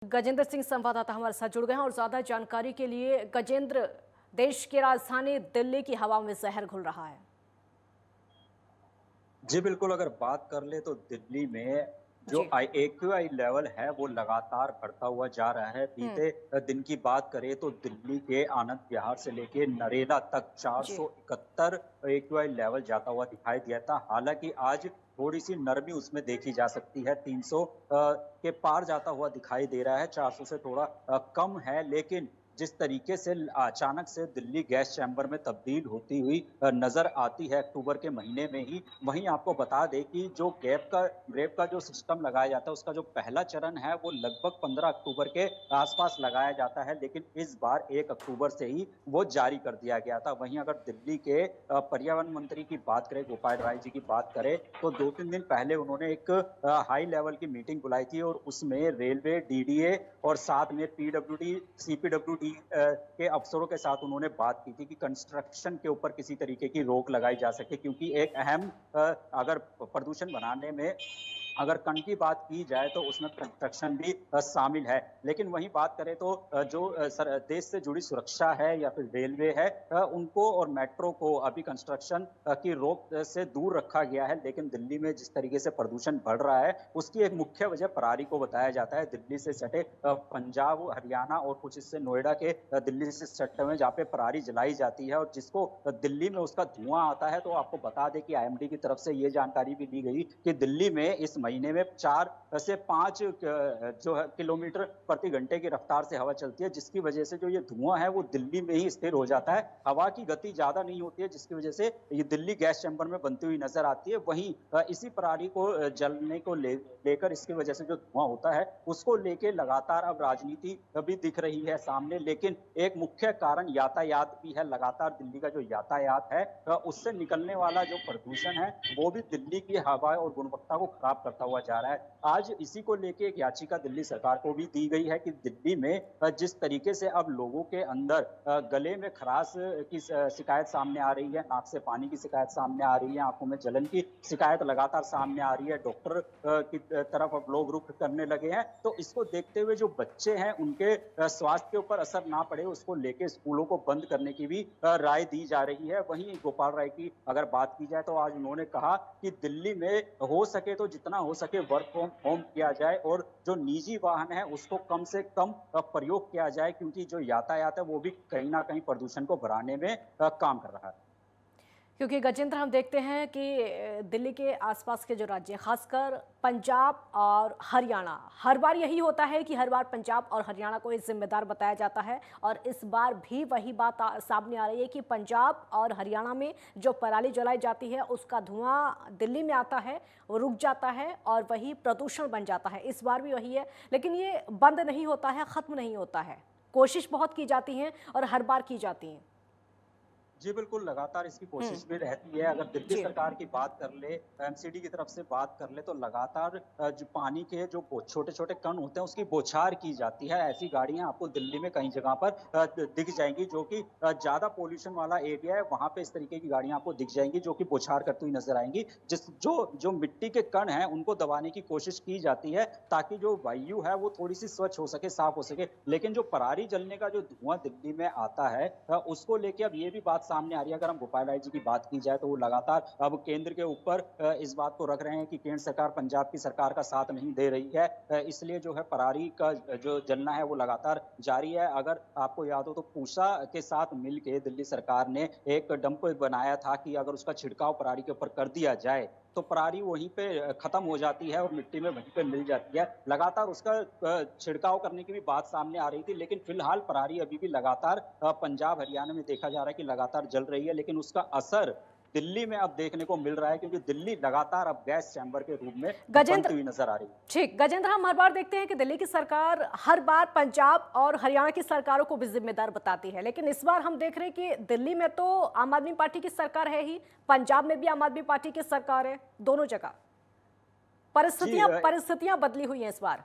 गजेंद्र सिंह संवाददाता हमारे साथ जुड़ गए हैं और ज्यादा जानकारी के लिए गजेंद्र, देश की राजधानी दिल्ली की हवा में जहर घुल रहा है। जी बिल्कुल, अगर बात कर ले तो दिल्ली में जो जी। AQI लेवल है वो लगातार बढ़ता हुआ जा रहा है। हम्म। बीते दिन की बात करें तो दिल्ली के आनंद विहार से लेके नरेला तक जी। 471 AQI लेवल जाता हुआ दिखाई दिया था। हालांकि आज थोड़ी सी नरमी उसमें देखी जा सकती है, 300 के पार जाता हुआ दिखाई दे रहा है। 400 से थोड़ा कम है, लेकिन जिस तरीके से अचानक से दिल्ली गैस चैम्बर में तब्दील होती हुई नजर आती है अक्टूबर के महीने में ही। वहीं आपको बता दें कि जो ग्रेप का जो सिस्टम लगाया जाता है उसका जो पहला चरण है वो लगभग 15 अक्टूबर के आसपास लगाया जाता है, लेकिन इस बार 1 अक्टूबर से ही वो जारी कर दिया गया था। वहीं अगर दिल्ली के पर्यावरण मंत्री की बात करें, गोपाल राय जी की बात करें, तो 2-3 दिन पहले उन्होंने एक हाई लेवल की मीटिंग बुलाई थी और उसमें रेलवे, DDA और साथ में PWD, CPWD के अफसरों के साथ उन्होंने बात की थी कि कंस्ट्रक्शन के ऊपर किसी तरीके की रोक लगाई जा सके, क्योंकि एक अहम अगर प्रदूषण बनाने में अगर कण की बात की जाए तो उसमें कंस्ट्रक्शन भी शामिल है। लेकिन वहीं बात करें तो जो देश से जुड़ी सुरक्षा है या फिर रेलवे है, उनको और मेट्रो को अभी कंस्ट्रक्शन की रोक से दूर रखा गया है। लेकिन दिल्ली में जिस तरीके से प्रदूषण बढ़ रहा है उसकी एक मुख्य वजह पराली को बताया जाता है। दिल्ली से सटे पंजाब, हरियाणा और कुछ हिस्से नोएडा के दिल्ली से सटे हुए जहाँ पे पराली जलाई जाती है और जिसको दिल्ली में उसका धुआं आता है। तो आपको बता दें कि IMD की तरफ से ये जानकारी भी दी गई कि दिल्ली में इस महीने में 4 से 5 जो है किलोमीटर प्रति घंटे की रफ्तार से हवा चलती है, जिसकी वजह से जो ये धुआं है वो दिल्ली में ही स्थिर हो जाता है। हवा की गति ज्यादा नहीं होती है, जिसकी वजह से ये दिल्ली गैस चैम्बर में बनती हुई नजर आती है। वहीं इसी पराली को जलने को लेकर इसकी वजह से जो धुआं होता है उसको लेकर लगातार अब राजनीति भी दिख रही है सामने। लेकिन एक मुख्य कारण यातायात भी है। लगातार दिल्ली का जो यातायात है उससे निकलने वाला जो प्रदूषण है वो भी दिल्ली की हवा और गुणवत्ता को खराब करता हुआ जा रहा है। आज इसी को लेकर एक याचिका दिल्ली सरकार को भी दी गई है कि दिल्ली में जिस तरीके से अब लोगों के अंदर गले में खराश की शिकायत सामने आ रही है, नाक से पानी की शिकायत सामने आ रही है, आंखों में जलन की शिकायत लगातार सामने आ रही है, डॉक्टर की तरफ अब लोग रुख करने लगे हैं। तो इसको देखते हुए जो बच्चे हैं उनके स्वास्थ्य के ऊपर असर ना पड़े उसको लेकर स्कूलों को बंद करने की भी राय दी जा रही है। वहीं गोपाल राय की अगर बात की जाए तो आज उन्होंने कहा कि दिल्ली में हो सके तो जितना हो सके वर्क फ्रॉम होम किया जाए और जो निजी वाहन है उसको कम से कम प्रयोग किया जाए, क्योंकि जो यातायात है वो भी कहीं ना कहीं प्रदूषण को बढ़ाने में काम कर रहा है। क्योंकि गजेंद्र, हम देखते हैं कि दिल्ली के आसपास के जो राज्य, खासकर पंजाब और हरियाणा, हर बार यही होता है कि हर बार पंजाब और हरियाणा को इस जिम्मेदार बताया जाता है और इस बार भी वही बात सामने आ रही है कि पंजाब और हरियाणा में जो पराली जलाई जाती है उसका धुआं दिल्ली में आता है, वो रुक जाता है और वही प्रदूषण बन जाता है। इस बार भी वही है, लेकिन ये बंद नहीं होता है, ख़त्म नहीं होता है। कोशिश बहुत की जाती है और हर बार की जाती है। जी बिल्कुल, लगातार इसकी कोशिश हम्म। भी रहती है। अगर दिल्ली जी। सरकार की बात कर ले, MCD की तरफ से बात कर ले, तो लगातार जो पानी के जो छोटे-छोटे कण होते हैं उसकी बौछार की जाती है। ऐसी गाड़ियां आपको दिल्ली में कई जगह पर दिख जाएंगी जो कि ज्यादा पोल्यूशन वाला एरिया है, वहां पे इस तरीके की गाड़ियां आपको दिख जाएंगी जो कि बौछार करती हुई नजर आएंगी। जिस जो जो मिट्टी के कण हैं उनको दबाने की कोशिश की जाती है ताकि जो वायु है वो थोड़ी सी स्वच्छ हो सके, साफ हो सके। लेकिन जो पराली जलने का जो धुआं दिल्ली में आता है उसको लेके अब ये भी बात सामने आ रही है। अगर हम गोपाल राय जी की बात की जाए तो वो लगातार अब केंद्र के ऊपर इस बात को रख रहे हैं कि केंद्र सरकार पंजाब की सरकार का साथ नहीं दे रही है, इसलिए जो है पराली का जो जलना है वो लगातार जारी है। अगर आपको याद हो तो पूसा के साथ मिलकर दिल्ली सरकार ने एक डंप बनाया था कि अगर उसका छिड़काव पराली के ऊपर कर दिया जाए तो पराली वहीं पे खत्म हो जाती है और मिट्टी में वहीं पे मिल जाती है। लगातार उसका छिड़काव करने की भी बात सामने आ रही थी, लेकिन फिलहाल पराली अभी भी लगातार पंजाब, हरियाणा में देखा जा रहा है कि लगातार जल रही है, लेकिन उसका असर दिल्ली में अब देखने को मिल रहा है, क्योंकि दिल्ली लगातार अब गैस चैम्बर के रूप में गजेंद्र, बनती हुई नजर आ रही है। ठीक गजेंद्र, हम हर बार देखते हैं कि दिल्ली की सरकार हर बार पंजाब और हरियाणा की सरकारों को भी जिम्मेदार बताती है, लेकिन इस बार हम देख रहे हैं कि दिल्ली में तो आम आदमी पार्टी की सरकार है ही, पंजाब में भी आम आदमी पार्टी की सरकार है, दोनों जगह जी परिस्थितियां बदली हुई हैं इस बार।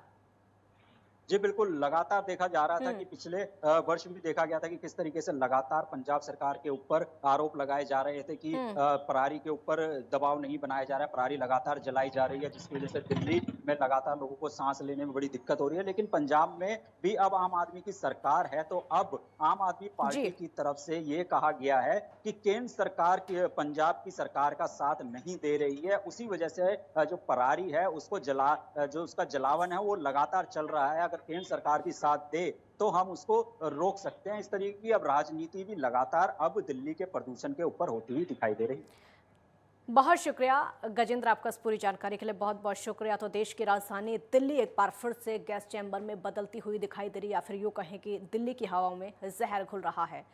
जी बिल्कुल, लगातार देखा जा रहा था हम्म। कि पिछले वर्ष भी देखा गया था कि किस तरीके से लगातार पंजाब सरकार के ऊपर आरोप लगाए जा रहे थे कि हम्म। पराली के ऊपर दबाव नहीं बनाया जा रहा है, पराली लगातार जलाई जा रही है, जिसकी वजह से दिल्ली में लगातार लोगों को सांस लेने में बड़ी दिक्कत हो रही है। लेकिन पंजाब में भी अब आम आदमी की सरकार है, तो अब आम आदमी जी। पार्टी की तरफ से ये कहा गया है कि केंद्र सरकार की पंजाब की सरकार का साथ नहीं दे रही है। उसी वजह से जो पराली है उसको जो उसका जलावन है वो लगातार चल रहा है। अगर केंद्र सरकार भी साथ दे तो हम उसको रोक सकते हैं। इस तरीके की अब राजनीति भी लगातार अब दिल्ली के प्रदूषण के ऊपर होती हुई दिखाई दे रही है। बहुत शुक्रिया गजेंद्र, आपका इस पूरी जानकारी के लिए बहुत बहुत शुक्रिया। तो देश की राजधानी दिल्ली एक बार फिर से गैस चैम्बर में बदलती हुई दिखाई दे रही है, या फिर यूँ कहें कि दिल्ली की हवाओं में जहर घुल रहा है।